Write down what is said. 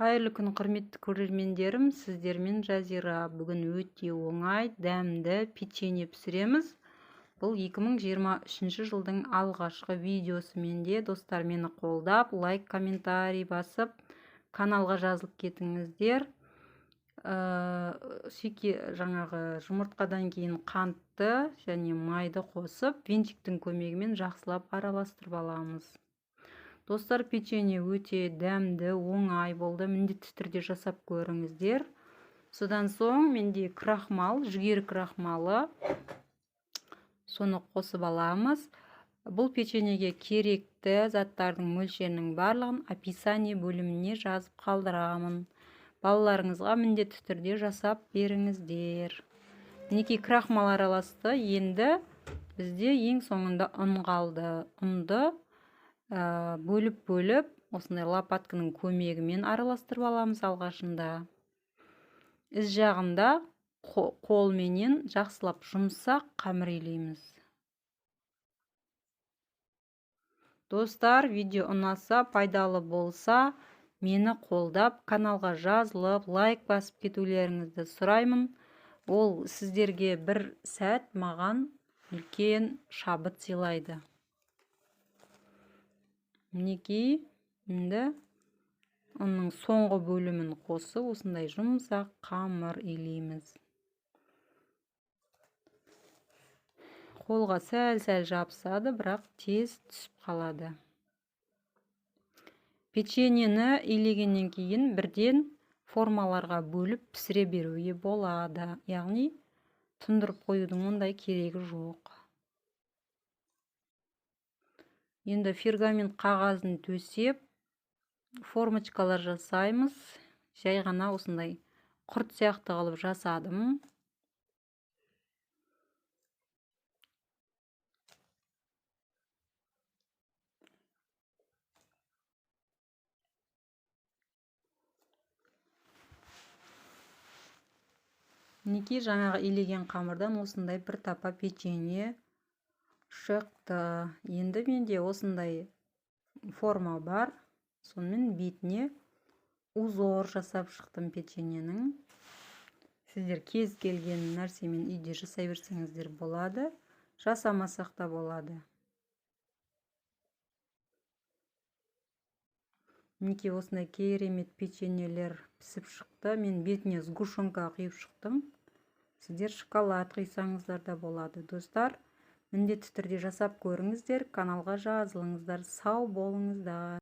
Қайырлы күн, құрметті көрермендерім, сіздермен Жазира. Бүгін өте оңай, дәмді печенье пісіреміз. Бұл 2023 жылдың алғашқы видеосы менде. Достар, мені қолдап, лайк, комментарий басып, каналға жазылып кетіңіздер. Жаңағы жұмыртқадан кейін қантты және майды қосып, венчиктің көмегімен жақсылап араластырып аламыз. Достар, печенье өте дәмді, оңай болды. Міндетті түрде жасап көріңіздер. Содан соң менде крахмал, жүгері крахмалы. Соны қосып аламыз. Бұл печеньеге керекті заттардың мөлшерінің барлығын описание бөліміне жазып қалдырамын. Балаларыңызға міндетті түрде жасап беріңіздер. Мінекей крахмал араласты. Енді бізде ең соңында ұн қалды. Ұнды бөліп осындай лопатканың көмегімен араластырып аламыз алғашында. Із жағында қолменен жақсылап жұмсақ қамыр илейміз. Достар, видео ұнаса, пайдалы болса, мені қолдап, каналға жазылып, лайк басып кетулеріңізді сұраймын. Ол сіздерге бір сәт, маған үлкен шабыт сыйлайды. Мінекей, енді оның соңғы бөлімін қосып, осындай жұмсақ қамыр илейміз. Қолға сәл-сәл жабысады, бірақ тез түсіп қалады. Печеньені илегеннен кейін бірден формаларға бөліп пісіре беруге болады. Яғни тұндырып қоюдың ондай керегі жоқ. Енді пергамент қағазын төсеп, формочкалар жасаймыз. Жай ғана осындай құрт сияқты қылып жасадым. Мінекей, жаңағы илеген қамырдан осындай бір тапа печенье шықты. Енді менде осындай форма бар. Сонымен бетіне узор жасап шықтым печеньенің. Сіздер кез келген нәрсемен үйде жасай берсеңіздер болады. Жасамасақ та болады. Мінекей, осындай керемет печеньелер пісіп шықты. Мен бетіне сгущенка құйып шықтым. Сіздер шоколад құйсаңыздар да болады. Достар, міндетті түрде жасап көріңіздер, каналға жазылыңыздар, сау болыңыздар.